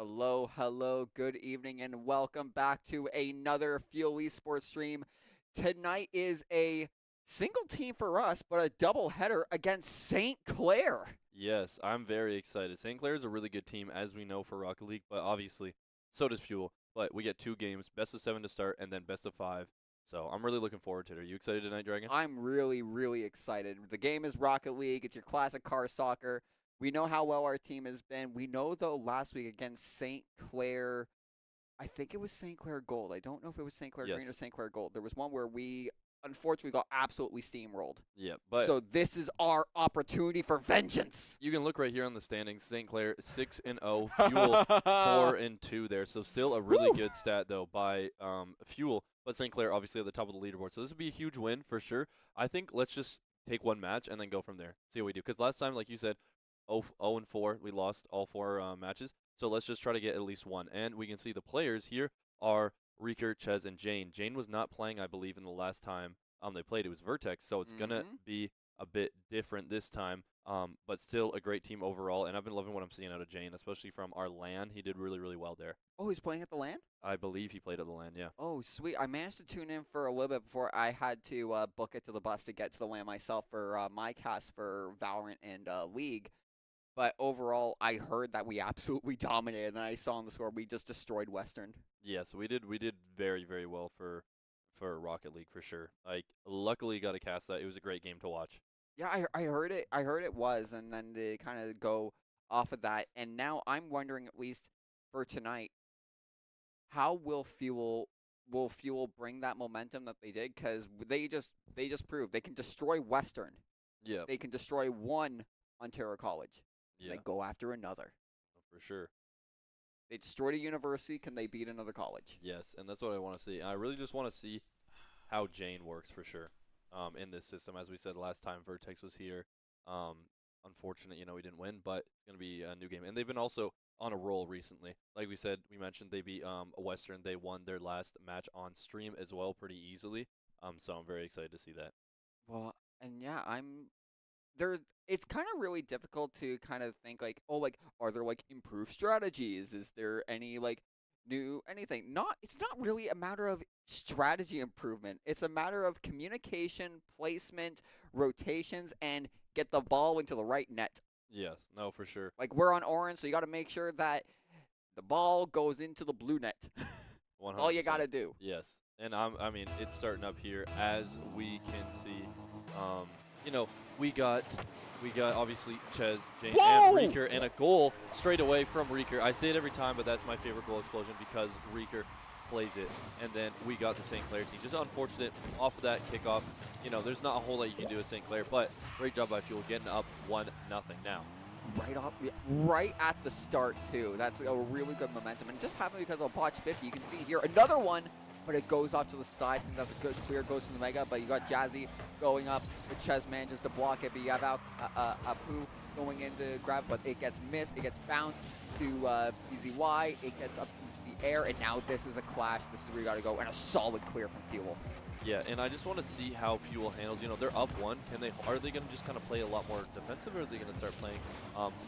Hello, hello, good evening, and welcome back to another Fuel Esports stream. Tonight is a single team for us, but a double header against St. Clair. Yes, I'm very excited. St. Clair is a really good team, as we know for Rocket League, but obviously, so does Fuel. But we get 2 games, best of 7 to start, and then best of 5. So I'm really looking forward to it. Are you excited tonight, Dragon? I'm really excited. The game is Rocket League. It's your classic car soccer. We know how well our team has been. We know, though, last week against St. Clair, I think it was St. Clair Gold. I don't know if it was St. Clair Green or St. Clair Gold. There was one where we, unfortunately, got absolutely steamrolled. Yeah, but so this is our opportunity for vengeance. You can look right here on the standings. St. Clair 6-0, Fuel 4-2 there. So still a really good stat though by Fuel, but St. Clair obviously at the top of the leaderboard. So this would be a huge win for sure. I think let's just take one match and then go from there. See what we do. Because last time, like you said, 0-4, we lost all 4 matches. So let's just try to get at least one. And we can see the players here are Reeker, Ches, and Jane. Jane was not playing, I believe, in the last time they played. It was Vertex, so it's going to be a bit different this time, but still a great team overall. And I've been loving what I'm seeing out of Jane, especially from our LAN. He did really well there. Oh, he's playing at the LAN? I believe he played at the LAN, yeah. Oh, sweet. I managed to tune in for a little bit before I had to book it to the bus to get to the LAN myself for my cast for Valorant and League. But overall, I heard that we absolutely dominated, and I saw on the score we just destroyed Western. Yeah, so we did very well for Rocket League for sure. Like, luckily got to cast that. It was a great game to watch. Yeah, I heard it. I heard it was, and then they kind of go off of that. And now I'm wondering, at least for tonight, how will Fuel bring that momentum that they did? Because they just proved they can destroy Western. Yeah, they can destroy one Ontario college. Yeah, they go after another. For sure. They destroyed a university. Can they beat another college? Yes, and that's what I want to see. I really just want to see how Jane works for sure in this system. As we said last time, Vertex was here. Unfortunate, we didn't win, but it's going to be a new game. And they've been also on a roll recently. Like we mentioned, they beat Western. They won their last match on stream as well pretty easily. So I'm very excited to see that. Well, and yeah, it's kind of really difficult to kind of think like, oh, like, are there like improved strategies? Is there any like new anything? It's not really a matter of strategy improvement. It's a matter of communication, placement, rotations, and get the ball into the right net. Yes, no, for sure. Like, we're on orange, so you got to make sure that the ball goes into the blue net. That's all you got to do. Yes, and I mean, it's starting up here as we can see. We got obviously Ches, Jane, and Reeker, and a goal straight away from Reeker. I say it every time, but that's my favorite goal explosion because Reeker plays it. And then we got the St. Clair team. Just unfortunate off of that kickoff. There's not a whole lot you can do with St. Clair, but great job by Fuel getting up 1-0 now. Right at the start, too. That's a really good momentum. And just happened because of botch 50. You can see here another one, but it goes off to the side. I think that's a good clear, goes to the Mega, but you got Jazzy going up. The Ches manages to block it, but you have Apu going in to grab, but it gets missed. It gets bounced to EZY. It gets up into the air, and now this is a clash. This is where you got to go, and a solid clear from Fuel. Yeah, and I just want to see how Fuel handles. They're up 1. Are they going to just kind of play a lot more defensive, or are they going to start playing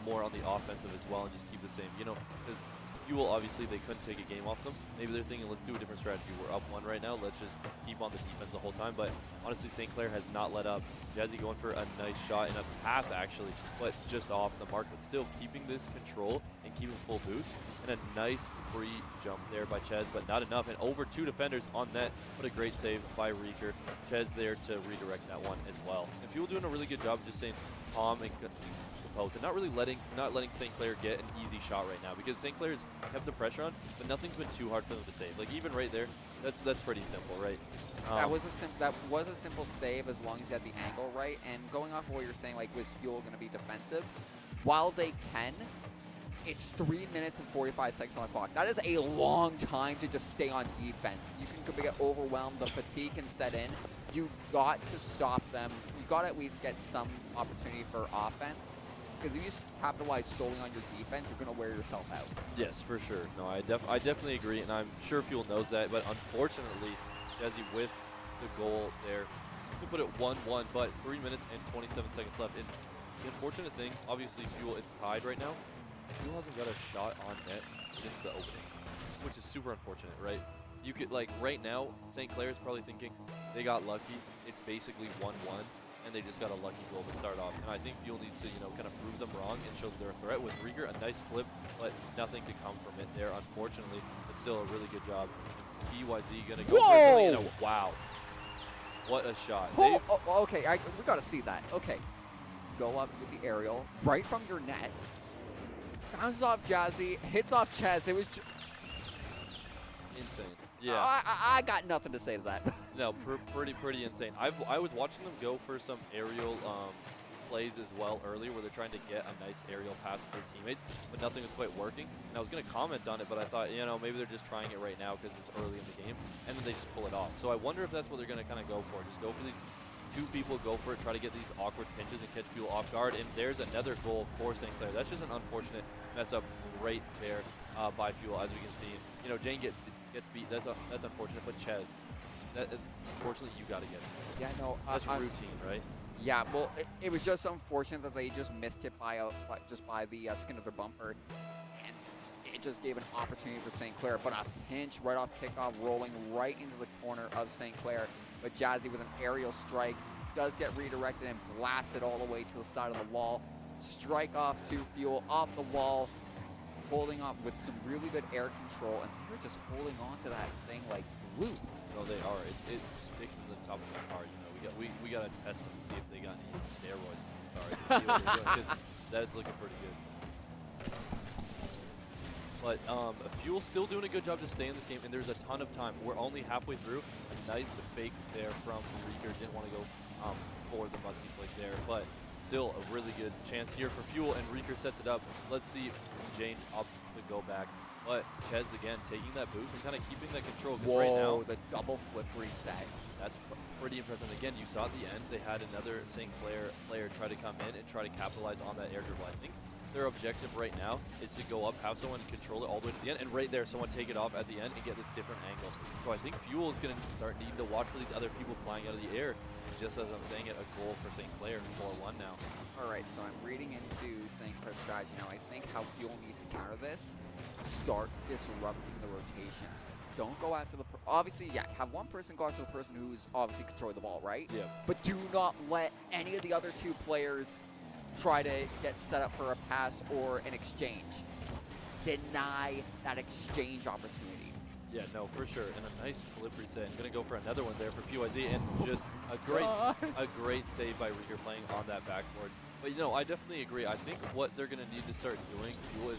more on the offensive as well and just keep the same? Because Fuel, obviously, they couldn't take a game off them. Maybe they're thinking, let's do a different strategy. We're up 1 right now. Let's just keep on the defense the whole time. But honestly, St. Clair has not let up. Jazzy going for a nice shot and a pass, actually, but just off the mark. But still keeping this control and keeping full boost. And a nice free jump there by Ches, but not enough. And over 2 defenders on net. What a great save by Reeker. Ches there to redirect that one as well. And Fuel doing a really good job just staying calm and composed, and not letting St. Clair get an easy shot right now, because St. Clair's kept the pressure on, but nothing's been too hard for them to save. Like, even right there, that's pretty simple, right? That was a simple save as long as you had the angle right. And going off of what you're saying, like, was Fuel going to be defensive? While they can, it's 3 minutes and 45 seconds on the clock. That is a long time to just stay on defense. You can get overwhelmed. The fatigue can set in. You got to stop them. You got to at least get some opportunity for offense. Because if you just capitalize solely on your defense, you're going to wear yourself out. Yes, for sure. No, I definitely agree, and I'm sure Fuel knows that. But unfortunately, Jazzy with the goal there to put it 1-1, but 3 minutes and 27 seconds left. And the unfortunate thing, obviously, Fuel, it's tied right now. Fuel hasn't got a shot on net since the opening, which is super unfortunate, right? You could, like, right now, St. Clair is probably thinking they got lucky. It's basically 1-1, and they just got a lucky goal to start off. And I think Fuel needs to, you know, kind of prove them wrong and show that they're a threat. With Rieger, a nice flip, but nothing to come from it there, unfortunately. It's still a really good job. PYZ gonna go for it. You know, wow. What a shot. Okay, we got to see that. Okay. Go up with the aerial, right from your net. Bounces off Jazzy, hits off Chaz. It was insane. Yeah. I got nothing to say to that. No, pretty insane. I was watching them go for some aerial plays as well earlier, where they're trying to get a nice aerial pass to their teammates, but nothing was quite working. And I was going to comment on it, but I thought, you know, maybe they're just trying it right now because it's early in the game, and then they just pull it off. So I wonder if that's what they're going to kind of go for. Just go for these two people, go for it, try to get these awkward pinches and catch Fuel off guard. And there's another goal for St. Clair. That's just an unfortunate mess up right there by Fuel, as we can see. You know, Jane gets beat. That's unfortunate, but Chez, unfortunately, you got to get it. Yeah, no. That's routine, right? Yeah, well, it was just unfortunate that they just missed it by the skin of their bumper, and it just gave an opportunity for St. Clair. But a pinch right off kickoff, rolling right into the corner of St. Clair. But Jazzy with an aerial strike does get redirected and blasted all the way to the side of the wall. Strike off to Fuel off the wall, holding up with some really good air control, and they're just holding on to that thing like glue. No, they are. It's sticking to the top of the car. You know, we got to test them to see if they got any steroids in these cars to see what they're doing, because that's looking pretty good. But Fuel's still doing a good job to stay in this game, and there's a ton of time. We're only halfway through. A nice fake there from Rieger. Didn't want to go for the musty flick there, but still a really good chance here for Fuel, and Rieger sets it up. Let's see if Jane opts to go back. But Chez, again, taking that boost and kind of keeping that control. Whoa, right now, the double flip reset. That's pretty impressive. Again, you saw at the end, they had another St. Clair player try to come in and try to capitalize on that air dribble. I think their objective right now is to go up, have someone control it all the way to the end, and right there, someone take it off at the end and get this different angle. So I think Fuel is going to start needing to watch for these other people flying out of the air. Just as I'm saying it, a goal for St. Clair, 4-1 now. All right, so I'm reading into St. Clair's strategy now. I think how Fuel needs to counter this, start disrupting the rotations. Don't go after the, obviously, yeah, have one person go after the person who's obviously controlling the ball, right? Yeah. But do not let any of the other two players try to get set up for a pass or an exchange. Deny that exchange opportunity. Yeah, no, for sure. And a nice flip reset. I'm going to go for another one there for PYZ, and just a great save by Rieger playing on that backboard. But, you know, I definitely agree. I think what they're going to need to start doing, Fuel, is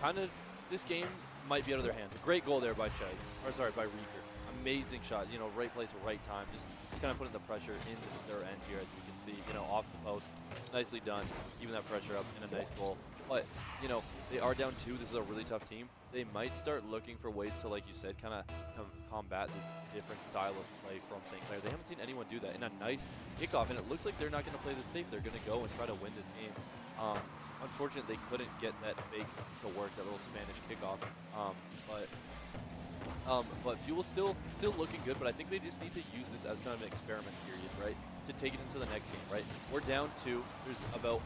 kind of, this game might be out of their hands. A great goal there by by Rieger. Amazing shot, you know, right place, right time. Just kind of putting the pressure into their end here, as we can see, you know, off the post. Nicely done, keeping that pressure up, and a nice goal. But, you know, they are down 2. This is a really tough team. They might start looking for ways to, like you said, kind of combat this different style of play from St. Clair. They haven't seen anyone do that in a nice kickoff, and it looks like they're not going to play this safe. They're going to go and try to win this game. Unfortunately, they couldn't get that fake to work, that little Spanish kickoff. But Fuel's still looking good, but I think they just need to use this as kind of an experiment period, right? To take it into the next game, right? We're down 2. There's about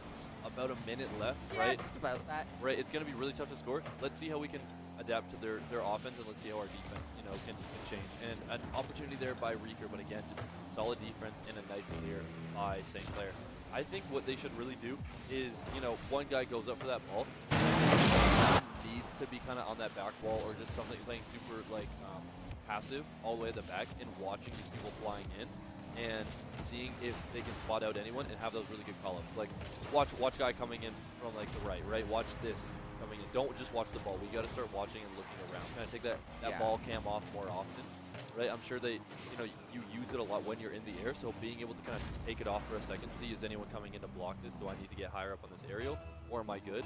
a minute left, right? Yeah, just about that. Right, it's going to be really tough to score. Let's see how we can adapt to their offense, and let's see how our defense, you know, can change. And an opportunity there by Rieger, but again, just solid defense and a nice clear by St. Clair. I think what they should really do is, you know, one guy goes up for that ball, needs to be kind of on that back wall, or just something playing super like passive all the way at the back and watching these people flying in and seeing if they can spot out anyone and have those really good call-ups. Like watch guy coming in from like the right? Watch this coming in. Don't just watch the ball. We got to start watching and looking around. Kind of take that ball cam off more often. Right, I'm sure they, you know, you use it a lot when you're in the air, so being able to kind of take it off for a second, see is anyone coming in to block this, do I need to get higher up on this aerial, or am I good?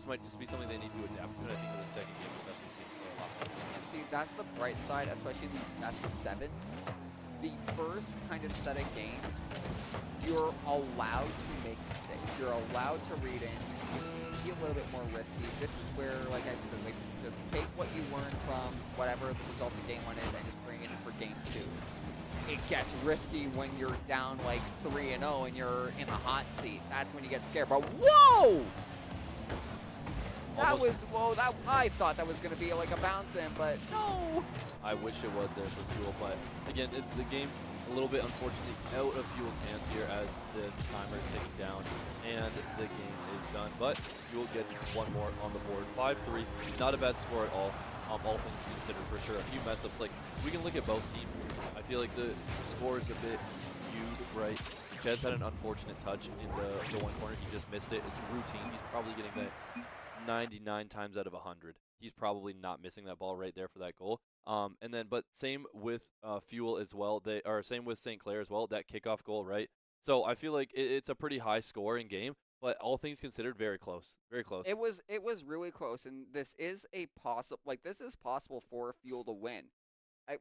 Might just be something they need to adapt to, and I think for the second game we'll definitely see it play a lot more. And see, that's the bright side, especially in these best of 7s. The first kind of set of games, you're allowed to make mistakes. You're allowed to read in. You can be a little bit more risky. This is where, like I said, like, just take what you learned from whatever the result of game 1 is and just bring it in for game 2. It gets risky when you're down like 3-0 and you're in the hot seat. That's when you get scared. But whoa! That was, well, I thought that was going to be like a bounce in, but no. I wish it was there for Fuel, but again, the game a little bit unfortunately out of Fuel's hands here as the timer is ticking down and the game is done. But Fuel gets one more on the board, 5-3. Not a bad score at all. All things considered, for sure. A few mess ups. Like, we can look at both teams. I feel like the score is a bit skewed, right? Chez had an unfortunate touch in the one corner. He just missed it. It's routine. He's probably getting that 99 times out of 100. He's probably not missing that ball right there for that goal. And then, but same with Fuel as well. Same with St. Clair as well. That kickoff goal, right? So I feel like it's a pretty high scoring game, but all things considered, very close. Very close. It was really close, and this is possible for Fuel to win.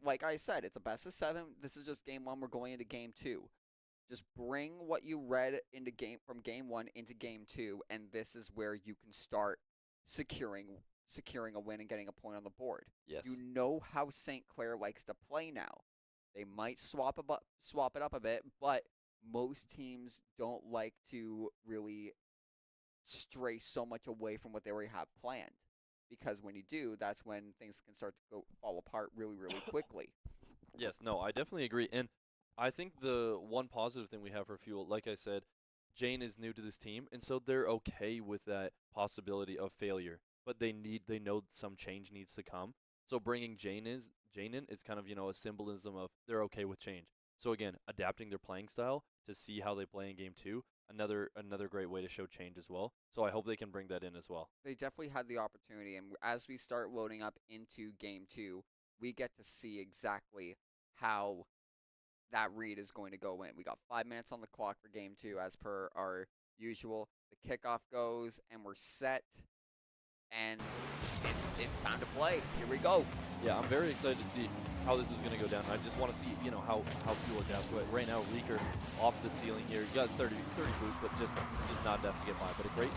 Like I said, it's a best of 7. This is just game 1. We're going into game 2. Just bring what you read from game 1 into game 2, and this is where you can start securing a win and getting a point on the board. Yes. You know how St. Clair likes to play now. They might swap it up a bit, but most teams don't like to really stray so much away from what they already have planned. Because when you do, that's when things can start to fall apart really, really quickly. Yes, no, I definitely agree. And I think the one positive thing we have for Fuel, like I said, Jane is new to this team, and so they're okay with that possibility of failure. But they know some change needs to come. So bringing Jane in is kind of, a symbolism of they're okay with change. So again, adapting their playing style to see how they play in game 2, another great way to show change as well. So I hope they can bring that in as well. They definitely had the opportunity, and as we start loading up into game 2, we get to see exactly how that read is going to go in. We got 5 minutes on the clock for game 2 as per our usual. The kickoff goes, and we're set. And it's time to play. Here we go. Yeah, I'm very excited to see how this is going to go down. I just want to see, how Fuel adapts to it. Right now, Reeker off the ceiling here. He got 30 boosts, but just not enough to get by. But a great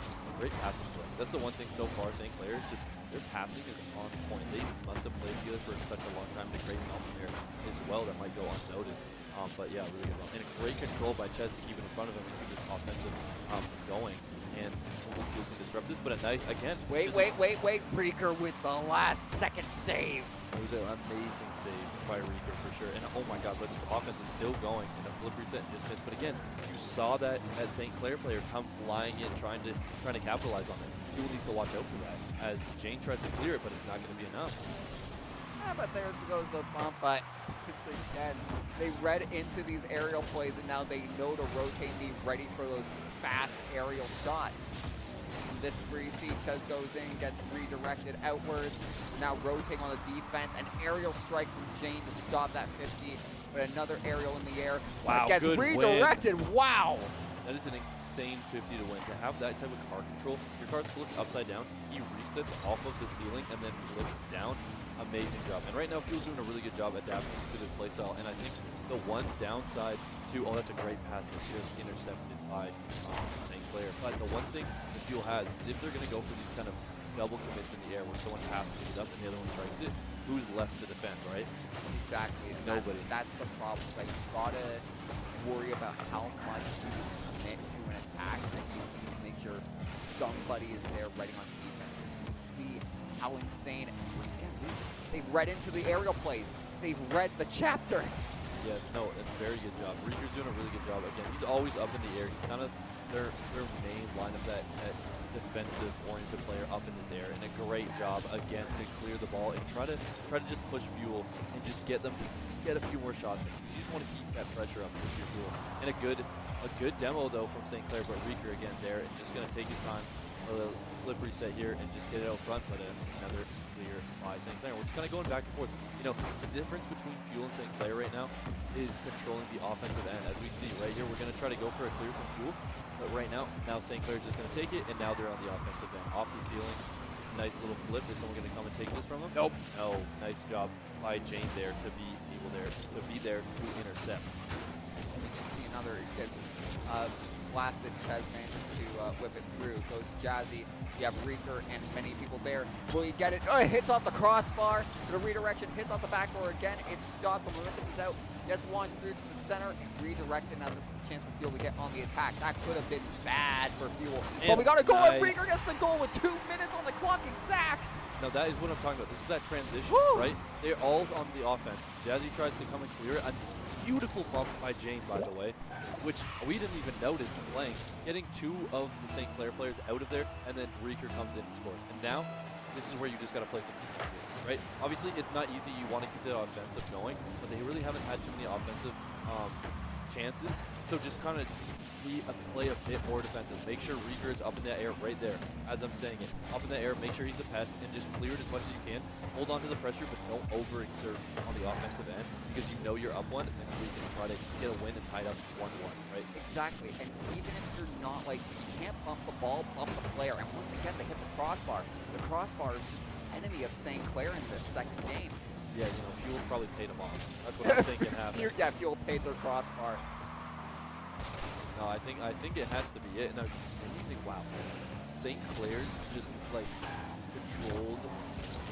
passing play. That's the one thing so far. St. Clair, just their passing is on point. They must have played together for such a long time. The great help there as well that might go unnoticed. But yeah, really good. And a great control by Ches to keep it in front of him and keep this offensive going. And Fuel can disrupt this, but a nice, again. Wait. Reeker with the last second save. It was an amazing save by Reeker for sure. And oh my God, but this offense is still going. And a flip reset and just missed. But again, you saw that St. Clair player come flying in, trying to capitalize on it. Fuel needs to watch out for that as Jane tries to clear it, but it's not going to be enough. Yeah, but there goes the bump, but it's again, they read into these aerial plays, and now they know to rotate and be ready for those fast aerial shots. And this is where you see Ches goes in, gets redirected outwards, now rotating on the defense, an aerial strike from Jane to stop that 50, but another aerial in the air. Wow, gets good redirected. win. Wow. That is an insane 50 to win. To have that type of car control, your car's flipped upside down, he resets off of the ceiling and then flips down. Amazing job. And right now, Fuel's doing a really good job adapting to this playstyle. And I think the one downside to, that's a great pass that's just intercepted by St. Clair. But the one thing that Fuel has is if they're going to go for these kind of double commits in the air where someone passes it up and the other one strikes it, who's left to defend, right? Exactly. And Nobody. That's the problem. It's like you've got to worry about how much you commit to an attack that you need to make sure somebody is there ready on defense. You can see how insane. Once again, they've read into the aerial plays. They've read the chapter. Yes, no, a very good job. Reeker's doing a really good job. Again, he's always up in the air. He's kind of their main line of that defensive-oriented player up in this air, and a great job again to clear the ball and try to just push Fuel and just get a few more shots in. You just want to keep that pressure up with your Fuel. And a good demo though from St. Clair, but Reeker again there and just going to take his time. A flip reset here and just get it out front, but another clear by St. Clair. We're just kind of going back and forth. The difference between Fuel and St. Clair right now is controlling the offensive end. As we see right here, we're going to try to go for a clear from Fuel, but right now St. Clair is just going to take it, and now they're on the offensive end. Off the ceiling, nice little flip. Is someone going to come and take this from him? Nope. No, nice job by Jane there to be there to intercept. See another blasted. Ches manages to whip it through. Goes to Jazzy. You have Reeker and many people there. Will you get it? Oh, it hits off the crossbar. The redirection hits off the backboard again. It's stopped. The momentum is out. Gets launched through to the center and redirected. Now this is a chance for Fuel to get on the attack. That could have been bad for Fuel. But we got a goal, and Reeker gets the goal with 2 minutes on the clock exact. Now that is what I'm talking about. This is that transition, right? They're all on the offense. Jazzy tries to come and clear it. A beautiful bump by Jane, by the way, which we didn't even notice playing. Getting 2 of the St. Clair players out of there, and then Reeker comes in and scores. And now, this is where you just got to play some defense here, right? Obviously, it's not easy. You want to keep the offensive going, but they really haven't had too many offensive chances. So just kind of play a bit more defensive. Make sure Reeker is up in that air right there, as I'm saying it. Up in the air, make sure he's a pest, and just clear it as much as you can. Hold on to the pressure, but don't overexert on the offensive end, because you know you're up 1, and we can try to get a win and tie it up 1-1, right? Exactly, and even if you're not, like, you can't bump the ball, bump the player, and once again, they hit the crossbar. The crossbar is just an enemy of St. Clair in this second game. Yeah, you know, Fuel probably paid them off. That's what I'm thinking happened. Yeah, Fuel paid their crossbar. No, I think it has to be it. Now, amazing, wow. St. Clair's just like controlled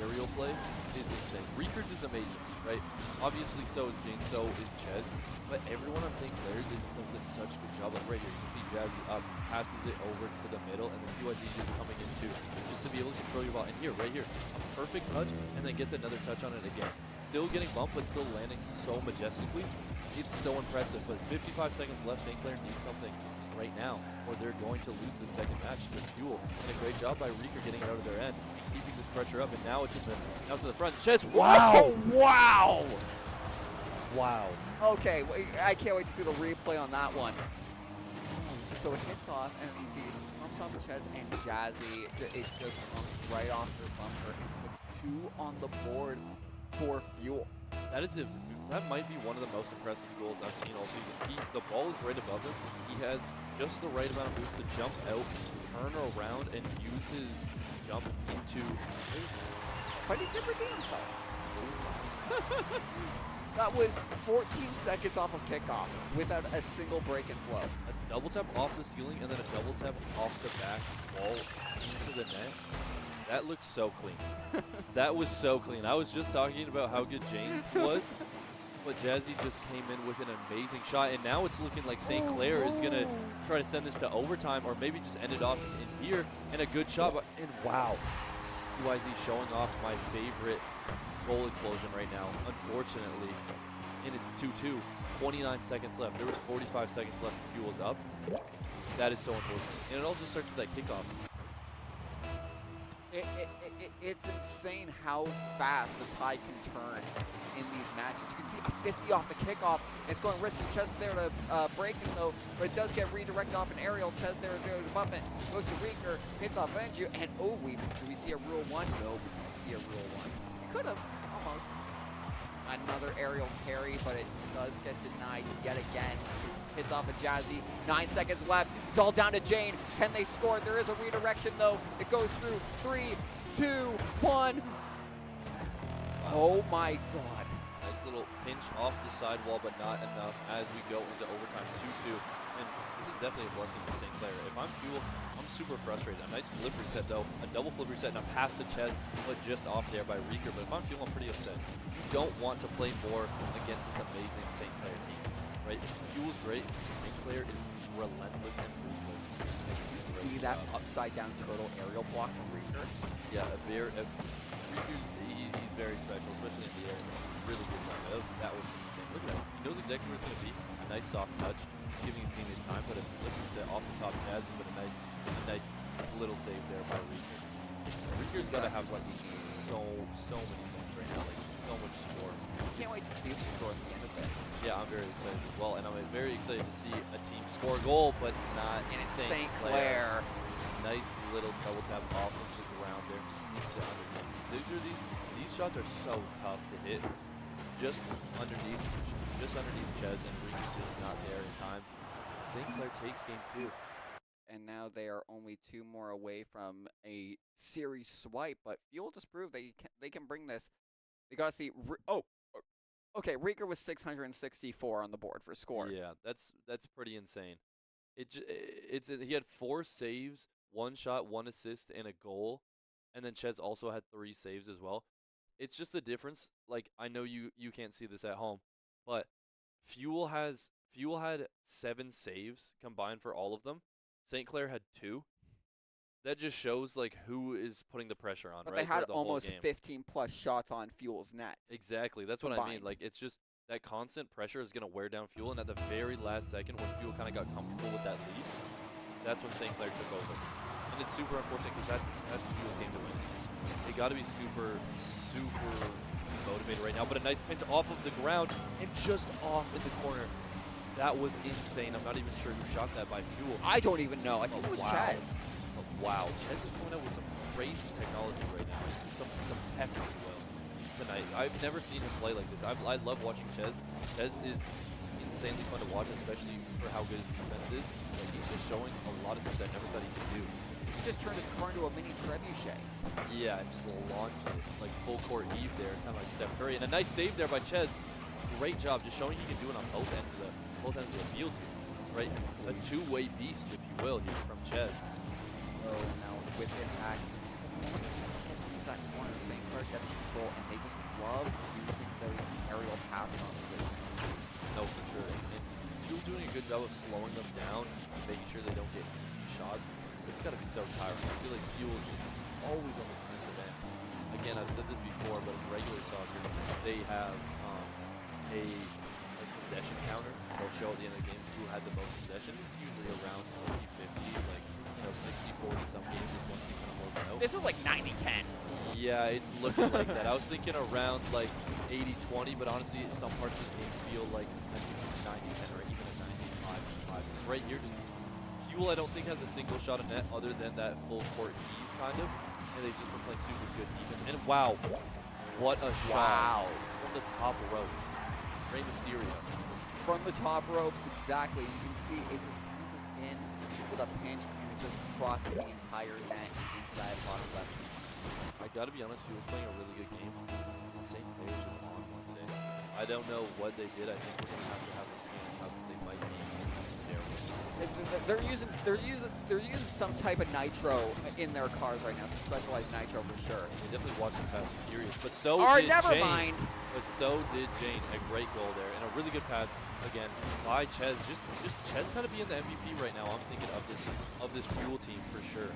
aerial play is insane. Reeker's is amazing, right? Obviously, so is Jane, so is Ches, but everyone on St. Clair's does such a good job. Like right here, you can see Jazzy up, passes it over to the middle, and then QIZ just coming in too, just to be able to control your ball. And here, right here, a perfect touch, and then gets another touch on it again. Still getting bumped, but still landing so majestically. It's so impressive, but 55 seconds left. St. Clair needs something right now, or they're going to lose the second match to Fuel. And a great job by Reeker getting it out of their end, keeping this pressure up, and now it's to the front. Ches, wow! Wow! Wow. Okay, I can't wait to see the replay on that one. So it hits off, and you see it comes off of Ches and Jazzy. It just comes right off their bumper and puts 2 on the board for Fuel. That might be one of the most impressive goals I've seen all season. The ball is right above him. He has just the right amount of boost to jump out, turn around, and use his jump into... But he did redeem himself. That was 14 seconds off of kickoff without a single break in flow. A double tap off the ceiling and then a double tap off the back wall into the net. That looked so clean. That was so clean. I was just talking about how good James was. But Jazzy just came in with an amazing shot, and now it's looking like St. Clair is going to try to send this to overtime, or maybe just end it off in here, and a good shot. And wow, QIZ showing off my favorite goal explosion right now, unfortunately. And it's 2-2, 29 seconds left. There was 45 seconds left, and Fuel's up. That is so unfortunate. And it all just starts with that kickoff. It's insane how fast the tide can turn in these matches. You can see a 50 off the kickoff. It's going risky. Ches there to break it though, but it does get redirected off an aerial. Ches there is able to bump it. Goes to Reeker, hits off Benju, and do we see a rule 1? No, we don't see a rule 1. We could have, almost. Another aerial carry, but it does get denied yet again. Hits off of Jazzy. 9 seconds left. It's all down to Jane. Can they score? There is a redirection though. It goes through 3, 2, 1. Oh my God. Nice little pinch off the sidewall, but not enough as we go into overtime 2-2. And this is definitely a blessing for St. Clair. If I'm Fuel, I'm super frustrated. A nice flip reset though, a double flip reset and a pass to Ches, but just off there by Reeker. But if I'm Fuel, I'm pretty upset. You don't want to play more against this amazing St. Clair team, right? Fuel's great. St. Clair is relentless and ruthless. Did you see that upside down turtle aerial block from Reeker? Yeah, Reeker, he's very special, especially in the air. Really good time. That was insane. Look at that. He knows exactly where it's going to be. A nice soft touch. He's giving his teammates time, but a flip reset off the top of Jazzy, but a nice little save there by Reeker. Reeker's got to have like so many points right now, like so much score. I can't wait to see the score at the end of this. Yeah, I'm very excited as well, and I'm very excited to see a team score a goal, but not in St. Clair. Nice little double tap off of the ground there, sneaks it underneath. These shots are so tough to hit. Just underneath Ches, and Reeker's just not there in time. St. Clair takes game 2. And now they are only 2 more away from a series swipe, but Fuel just proved they can bring this. They got to see. Okay, Reeker was 664 on the board for score. Yeah, that's pretty insane. He had 4 saves, 1 shot, 1 assist, and a goal, and then Chez also had 3 saves as well. It's just the difference. Like, I know you can't see this at home, but Fuel had 7 saves combined for all of them. St. Clair had 2. That just shows like who is putting the pressure on, But right? they had throughout the whole almost game. 15 plus shots on Fuel's net. Exactly. That's what I mean. Combined. Like, it's just that constant pressure is going to wear down Fuel, and at the very last second when Fuel kind of got comfortable with that lead, that's when St. Clair took over. And it's super unfortunate because that's Fuel's game to win. They got to be super motivated right now. But a nice pinch off of the ground and just off in the corner. That was insane. I'm not even sure who shot that by Fuel. I don't even know. I think it was Chez. Wow, Chez is coming out with some crazy technology right now. Some pep, if you will, tonight. I've never seen him play like this. I love watching Chez. Chez is insanely fun to watch, especially for how good his defense is. Like, he's just showing a lot of things I never thought he could do. He just turned his car into a mini trebuchet. Yeah, and just launched it, like full court heave there, kind of like Steph Curry. And a nice save there by Chez. Great job, just showing he can do it on both ends of the field here, right? A two-way beast, if you will, here from Chez. Oh, now with it at that corner, St. Clair gets control, and they just love using those aerial pass positions. No, for sure. And Fuel doing a good job of slowing them down, making sure they don't get easy shots. It's got to be so tiring. I feel like Fuel is just always on the defensive end. Again, I've said this before, but in regular soccer, they have a possession counter. They'll show at the end of the games who had the most possession. It's usually around 50-50, like 60-40 some games with one team kind of holds out. This is like 90-10. Yeah, it's looking like that. I was thinking around like 80-20, but honestly, some parts of this game feel like a 90-10 or even a 95-5. Because right here, just Fuel, I don't think has a single shot of net other than that full court heave, kind of. And they've just been playing super good defense. And wow, what a shot from the top ropes. Rey Mysterio. From the top ropes, exactly. You can see it just bounces in with a pinch, and it just crosses the entire net into that bottom left. I gotta be honest, Fuel's playing a really good game. St. Clair's just on one today. I don't know what they did. I think we're gonna have to have a plan how they might be steroids. They're using some type of nitro in their cars right now, some specialized nitro for sure. They definitely watched some Fast and Furious, but so did never Jane. mind. But so did Jane. A great goal there and a really good pass again by Chez. Just Chez kind of being the MVP right now. I'm thinking of this Fuel team for sure.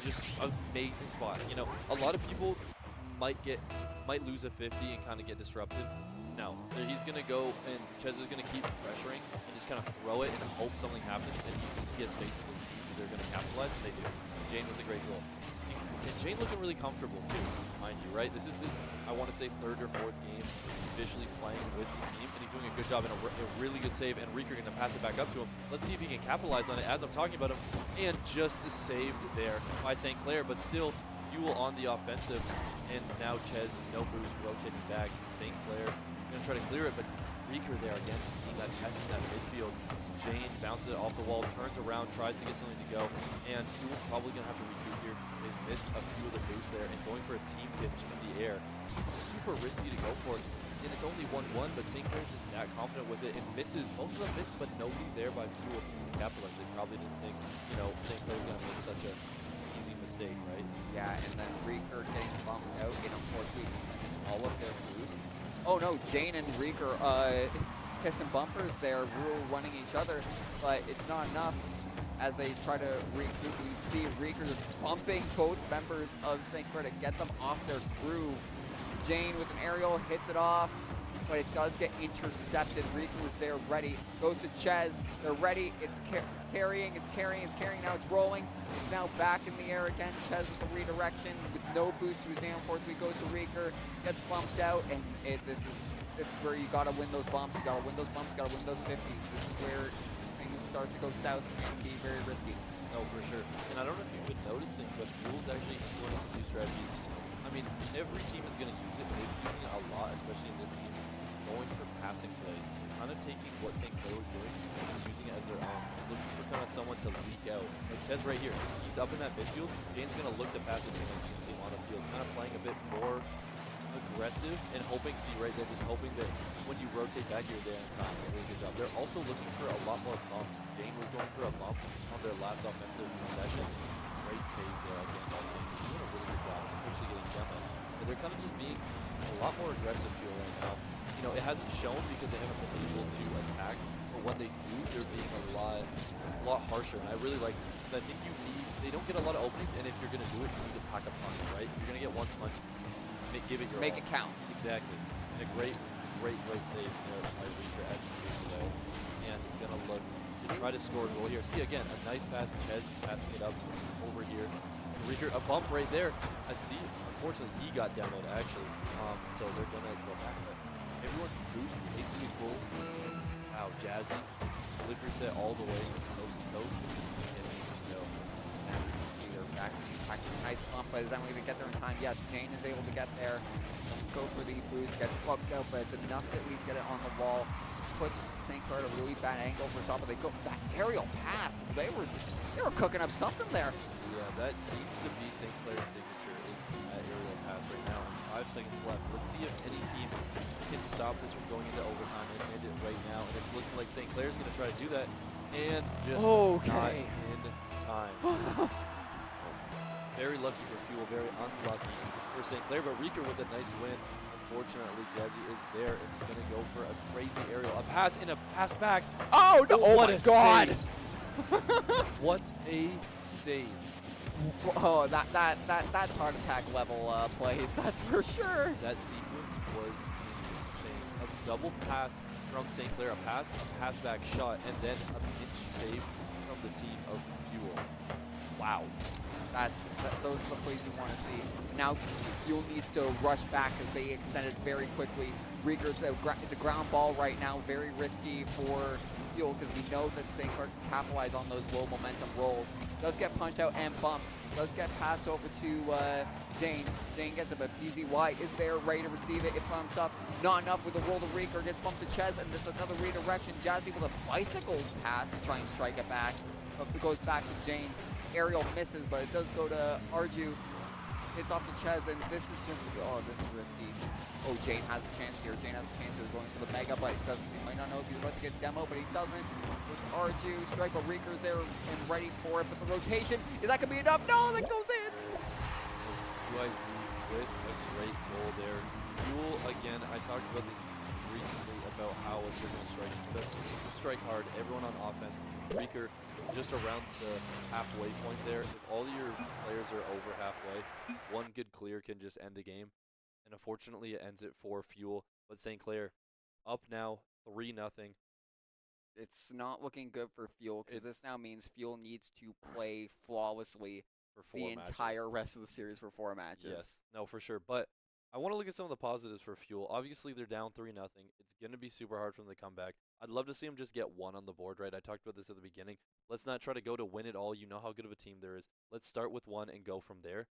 Just amazing spot. You know, a lot of people might lose a 50 and kind of get disrupted. No, he's gonna go and Chez is gonna keep pressuring and just kind of throw it and hope something happens and he gets faced with this team. They're gonna capitalize and they do. Jane with a great goal. And Jane looking really comfortable too, mind you, right? This is his, I want to say, 3rd or 4th game officially playing with the team, and he's doing a good job and a really good save. And Reeker gonna pass it back up to him. Let's see if he can capitalize on it as I'm talking about him. And just saved there by St. Clair, but still Fuel on the offensive. And now Chez, no boost, rotating back. St. Clair gonna try to clear it, but Reeker there again, just being that test in that midfield. Jane bounces it off the wall, turns around, tries to get something to go, and Fuel probably gonna have to recoup here. They missed a few of the boosts there, and going for a team pitch in the air, super risky to go for it. And it's only 1-1, but St. Clair's just that confident with it and misses. Both of them miss, but nobody there by Fuel to capitalize. They probably didn't think, you know, St. Clair was gonna make such a easy mistake, right? Yeah, and then Reeker getting bumped out, and unfortunately spending all of their boost. Oh no, Jane and Reeker kissing bumpers there, running each other, but it's not enough as they try to recoup. We see Reeker bumping both members of St. Clair to get them off their groove. Jane with an aerial hits it off, but it does get intercepted. Reeker was there ready, goes to Chez, they're ready, it's carrying, now it's rolling. It's now back in the air again. Chez with the redirection with no boost to his name. Unfortunately, goes to Reeker, gets bumped out, and this is where you gotta win those bumps. You gotta win those bumps. You gotta win those 50s. This is where things start to go south and be very risky. No, for sure. And I don't know if you've been noticing, but Fuel's actually doing some new strategies. I mean, every team is going to use it, but they're using it a lot, especially in this game. Going for passing plays, kind of taking what St. Clair was doing and using it as their own. Looking for kind of someone to leak out. Like Chez right here, he's up in that midfield. Jane's going to look to pass it to him. You can see him on the field, kind of playing a bit more aggressive and hoping, see right there, just hoping that when you rotate back, you're there in time. Really good job. They're also looking for a lot more bumps. Jane was going for a bump on their last offensive possession. Great save there again by Jane. She's doing a really good job, especially getting demoed. But they're kind of just being a lot more aggressive here right now. You know, it hasn't shown because they haven't been able to attack, but when they do, they're being a lot harsher. And I really like, I think they don't get a lot of openings, and if you're going to do it, you need to pack a punch, right? You're going to get one punch, give it your all. Make it count. Exactly. And a great save there by Reaper as he moves it out. And going to look to try to score a goal here. See, again, a nice pass. Chez passing it up over here. Reaper, a bump right there. I see. Unfortunately, he got demoed, actually. So they're going to go back. But everyone boost basically full. Wow, Jazzy. Flicker set all the way coast to coast. See, they're back. Nice bump, but is that going to get there in time? Yes, Jane is able to get there. Let's go for the boost. Gets bumped out, but it's enough to at least get it on the wall. This puts St. Clair at a really bad angle for stop, but they go that aerial pass. They were cooking up something there. Yeah, that seems to be St. Clair's signature is that aerial pass right now. 5 seconds left. Let's see if any team can stop this from going into overtime and end it right now. And it's looking like St. Clair's going to try to do that. And just not in time. Very lucky for Fuel, very unlucky for St. Clair, but Reeker with a nice win. Unfortunately, Jazzy is there and he's going to go for a crazy aerial. A pass and a pass back. Oh, no. Oh, what my a God. Save. What a save. Oh, that's heart attack level plays, that's for sure. That sequence was insane. A double pass from St. Clair, a pass back shot, and then a pinch save from the team of Fuel. Wow. Those are the plays you want to see. Now Fuel needs to rush back as they extended very quickly. Rieger, it's a ground ball right now, very risky for Fuel because we know that St. Clair can capitalize on those low momentum rolls. Does get punched out and bumped. Does get passed over to Jane. Jane gets it, but BZY is there, ready to receive it. It bumps up. Not enough with the roll to Rieger. Gets bumped to Chez, and it's another redirection. Jazzy with a bicycle pass to try and strike it back. It goes back to Jane. Aerial misses, but it does go to Arju. Hits off the Chez, and this is just, oh, this is risky. Oh, Jane has a chance here. Jane has a chance here going for the Mega, but he might not know if he's about to get demo, but he doesn't. It's Arju, strike, but Reeker's there and ready for it, but the rotation, is that gonna be enough? No, that goes in. UIZ with a great goal there. Fuel, again, I talked about this recently about how if you're gonna strike hard, everyone on offense. Reeker just around the halfway point there. If all your players are over halfway, one good clear can just end the game. And unfortunately, it ends it for Fuel. But St. Clair up now 3-0. It's not looking good for Fuel because this now means Fuel needs to play flawlessly for 4 the matches. entire rest of the series for 4 matches. Yes, no, for sure. But I want to look at some of the positives for Fuel. Obviously, they're down 3-0. It's going to be super hard for them to come back. I'd love to see them just get 1 on the board, right? I talked about this at the beginning. Let's not try to go to win it all. You know how good of a team there is. Let's start with 1 and go from there.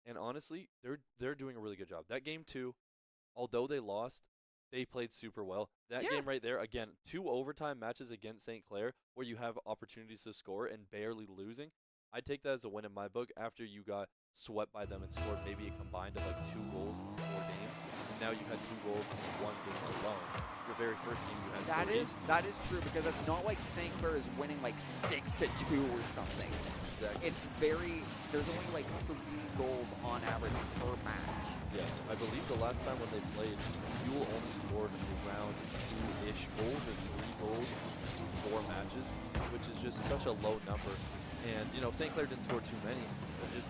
And honestly, they're doing a really good job. That game 2, although they lost, they played super well. That game right there, again, 2 overtime matches against St. Clair where you have opportunities to score and barely losing. I'd take that as a win in my book after you got swept by them and scored maybe a combined of like 2 goals in 4 games. And now you've had 2 goals in 1 game alone. Your very first game you had that is true because it's not like St. Clair is winning like 6-2 or something. Exactly. It's there's only like 3 goals on average per match. Yeah, I believe the last time when they played, Fuel only scored around 2-ish goals or 3 goals in 4 matches, which is just such a low number. And, you know, St. Clair didn't score too many, but just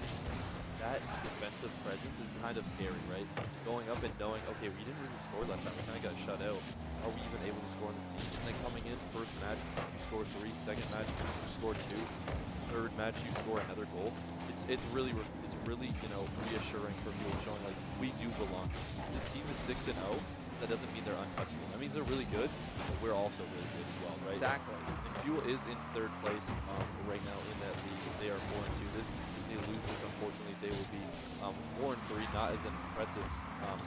that defensive presence is kind of scary, right? Going up and knowing, okay, we didn't really score last time, we kind of got shut out. Are we even able to score on this team? And then coming in, first match, you score 3, second match, you score 2, third match, you score another goal. It's really you know, reassuring for people, showing like we do belong. This team is 6-0. That doesn't mean they're untouchable. That means they're really good, but we're also really good as well, right? Exactly. And Fuel is in 3rd place right now in that league. They are 4-2. If they lose this, unfortunately, they will be 4-3. Not as an impressive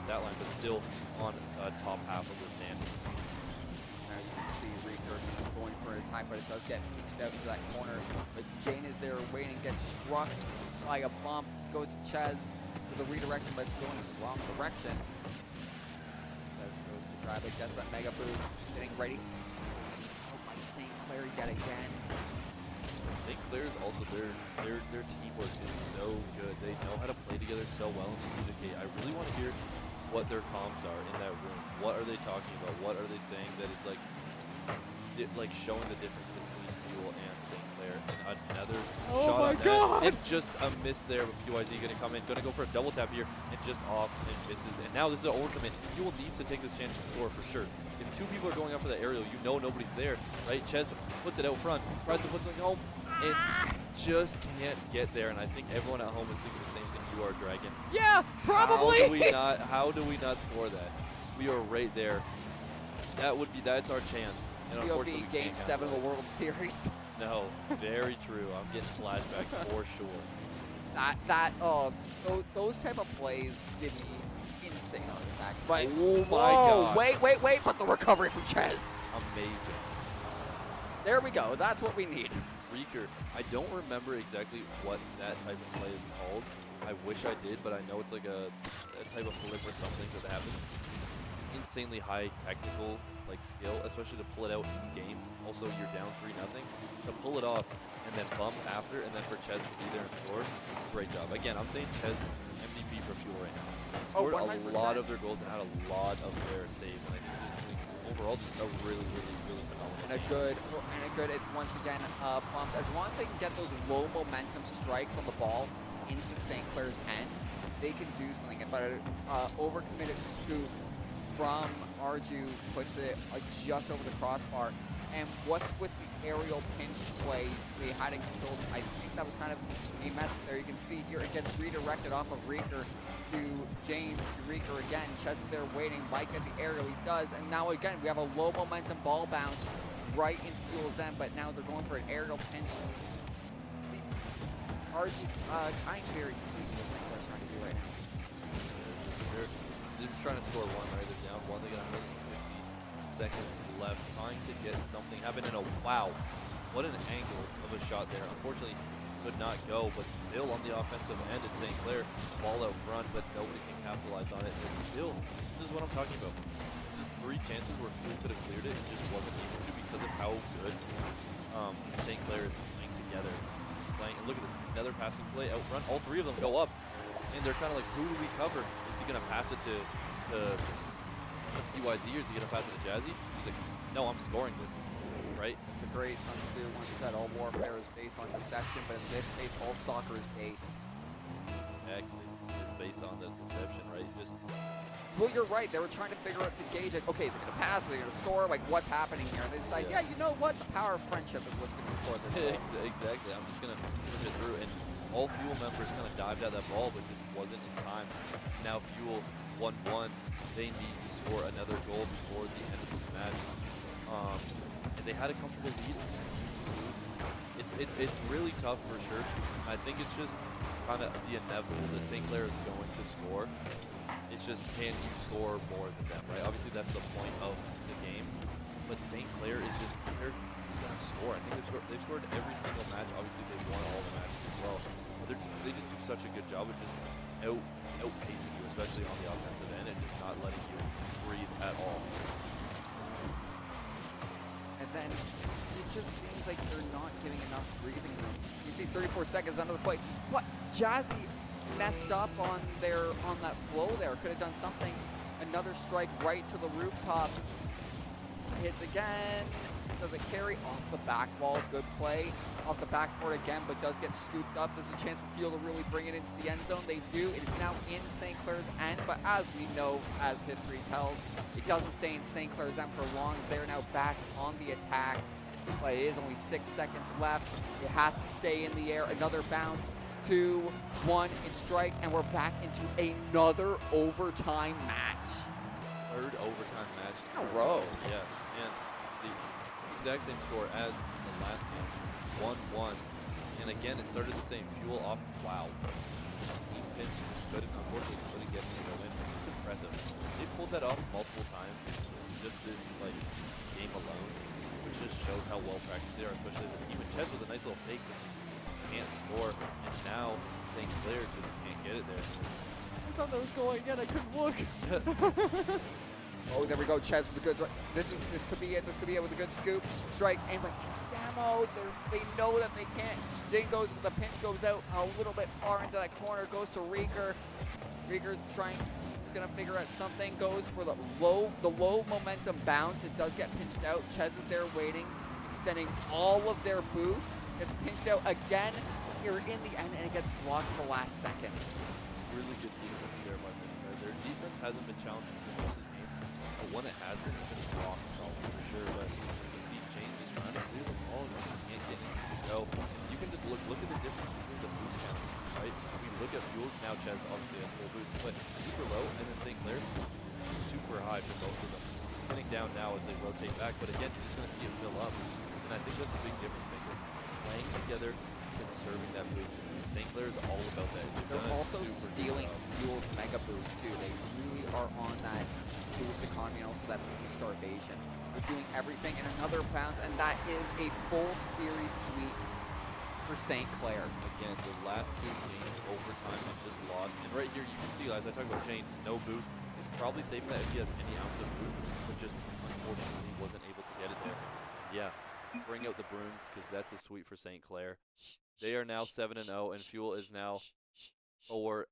stat line, but still on top half of the standings. Now you can see Reeker going for an attack, but it does get pitched out into that corner. But Jane is there waiting, gets struck by a bump, goes to Chez with a redirection, but it's going in the wrong direction. grab it, gets that mega boost, getting ready. Oh, by St. Clair yet again. St. Clair's also their teamwork is so good. They know how to play together so well and communicate. I really want to hear what their comms are in that room. What are they talking about? What are they saying that is like showing the difference between Fuel and St. Clair? And another shot on net. And just a miss there with PYZ going to come in. Going to go for a double tap here and just off and misses. And now this is an overcommit. Fuel needs to take this chance to score for sure. If two people are going up for the aerial, you know nobody's there, right? Ches puts it out front, tries to put something home, and just can't get there. And I think everyone at home is thinking the same thing you are, Dragon. Yeah, probably. How do we not score that? We are right there. That's our chance. And unfortunately, POV Game 7 of the World Series. No, very true. I'm getting flashbacks for sure. Those type of plays give me insane heart attacks. But oh my god! Wait! But the recovery from Ches. Amazing. There we go. That's what we need. Reeker. I don't remember exactly what that type of play is called. I wish I did, but I know it's like a type of flip or something that happens. Insanely high technical skill, especially to pull it out in game. Also, you're down 3-0. To pull it off and then bump after, and then for Ches to be there and score. Great job. Again, I'm saying Ches MVP for Fuel right now. They scored a lot of their goals and had a lot of their saves, and I think overall just a really phenomenal. And a good. It's once again pumped. As long as they can get those low momentum strikes on the ball into St. Clair's end, they can do something. But an overcommitted scoop from Arju puts it just over the crossbar. And what's with the aerial pinch play they had it controlled? I think that was kind of a mess there. You can see here it gets redirected off of Reeker to James, to Reeker again. Chest there waiting, Mike at the aerial, he does. And now again, we have a low momentum ball bounce right in Fuel's end, but now they're going for an aerial pinch. Arju, I'm very confused with what St. Clair's trying to do right now. They're just trying to score one, right? They're down one. They got 150 seconds left, trying to get something happen. And wow, what an angle of a shot there. Unfortunately, could not go, but still on the offensive end, it's St. Clair. Ball out front, but nobody can capitalize on it. And still, this is what I'm talking about. This is 3 chances where Fuel could have cleared it and just wasn't able to because of how good St. Clair is playing together. And look at this, another passing play out front. All 3 of them go up. And they're kind of like, who do we cover? Is he going to pass it to PYZ or is he going to pass it to Jazzy? He's like, no, I'm scoring this, right? It's the great Sun Tzu once said, all warfare is based on deception, but in this case, all soccer is based. Exactly. It's based on the deception, right? Well, you're right. They were trying to figure out to gauge, like, okay, is it going to pass? Are they going to score? Like, what's happening here? And they decide, yeah, you know what? The power of friendship is what's going to score this goal. Exactly. I'm just going to push it through. And all Fuel members kind of dived at that ball, but just wasn't in time. Now Fuel 1-1. They need to score another goal before the end of this match. And they had a comfortable lead. It's really tough for sure. I think it's just kind of the inevitable that St. Clair is going to score. It's just, can you score more than them, right? Obviously, that's the point of the game. But St. Clair is just, they're going to score. I think they've scored every single match. Obviously, they've won all the matches as well. But they just do such a good job of just outpacing you, especially on the offensive end, and just not letting you breathe at all. And then it just seems like they're not getting enough breathing room. You see 34 seconds under the play. What? Jazzy messed up on that flow there. Could have done something. Another strike right to the rooftop. Hits again. Does it carry off the back wall? Good play. Off the backboard again, but does get scooped up. This is a chance for Fuel to really bring it into the end zone. They do. It is now in St. Clair's end, but as we know, as history tells, it doesn't stay in St. Clair's end for long. They're now back on the attack. But it is only 6 seconds left. It has to stay in the air. Another bounce. 2-1, it strikes, and we're back into another overtime match. 3rd overtime match in a row. Yes, and it's the exact same score as the last game, 1-1. And again, it started the same. Fuel off. Wow. He pinched, unfortunately couldn't get him to win. It's impressive. They pulled that off multiple times, just this game alone, which just shows how well practiced they are, especially as a team. And Ches with a nice little fake, but just can't score, and now St. Clair just can't get it there. I thought that was going again. I couldn't look. Oh, there we go. Ches with a good. This could be it. This could be it with a good scoop. Strikes and but it's demo. They know that they can't. Jane goes, the pinch goes out a little bit far into that corner. Goes to Reeker. Reeker's trying. He's gonna figure out something. Goes for the low momentum bounce. It does get pinched out. Ches is there waiting, extending all of their boost. Gets pinched out again here in the end, and it gets blocked at the last second. Really good defense there by Clair. Their defense hasn't been challenging for this game, but when it has been, it's been a rock solid for sure. But you see Jane just trying to clear the ball and just can't get anything to go. You can just look at the difference between the boost counts, right? We look at Fuel, now Ches obviously has full boost, but super low, and then St. Clair super high for most of them. It's getting down now as they rotate back, but again, you're just going to see it fill up. And I think that's a big difference maker. Playing together, conserving that boost. St. Clair is all about that. They're also stealing Fuel's mega boost too. They really are on that boost economy and also that boost starvation. They're doing everything in another bounce, and that is a full series sweep for St. Clair. Again, the last two games overtime and just lost. And right here you can see, as I talk about Jane, no boost. He's probably saving that if he has any ounce of boost, but just unfortunately wasn't able to get it there. Yeah. Bring out the brooms because that's a sweep for St. Clair. They are now 7-0, and Fuel is now 4-3.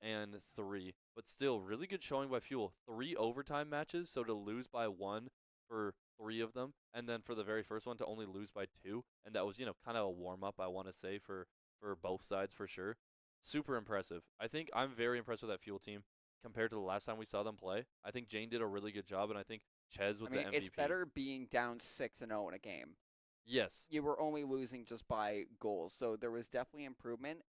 But still, really good showing by Fuel. 3 overtime matches, so to lose by 1 for 3 of them, and then for the very first one to only lose by 2, and that was, kind of a warm-up, I want to say, for both sides for sure. Super impressive. I think I'm very impressed with that Fuel team compared to the last time we saw them play. I think Jane did a really good job, and I think Ches was the MVP. It's better being down 6-0 in a game. Yes. You were only losing just by goals, so there was definitely improvement,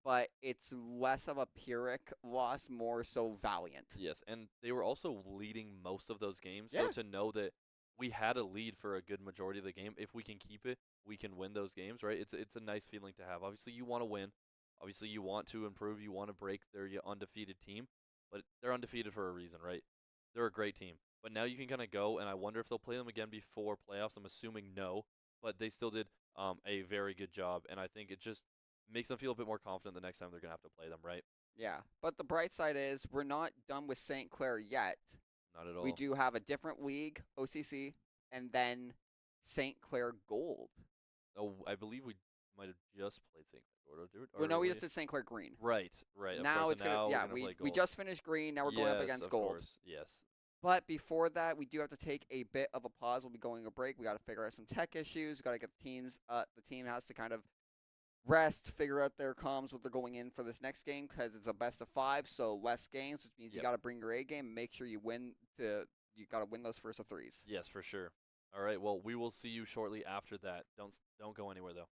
but it's less of a Pyrrhic loss, more so valiant. Yes, and they were also leading most of those games, Yeah. so to know that we had a lead for a good majority of the game, if we can keep it, we can win those games, right? It's a nice feeling to have. Obviously, you want to win. Obviously, you want to improve. You want to break their undefeated team, but they're undefeated for a reason, right? They're a great team. But now you can kind of go, and I wonder if they'll play them again before playoffs. I'm assuming no. But they still did a very good job, and I think it just makes them feel a bit more confident the next time they're going to have to play them, right? Yeah, but the bright side is we're not done with St. Clair yet. Not at all. We do have a different league, OCC, and then St. Clair Gold. Oh, I believe we might have just played St. Clair Gold, dude. Well, no, we just did St. Clair Green. Right. Now it's going to, we just finished Green, now we're going up against Gold. Course. Yes. But before that, we do have to take a bit of a pause. We'll be going a break. We got to figure out some tech issues. We got to get the teams. The team has to kind of rest, figure out their comms, what they're going in for this next game, because it's a best of 5, so less games, which means you got to bring your A game. Make sure you win. You got to win those first of 3s. Yes, for sure. All right. Well, we will see you shortly after that. Don't go anywhere though.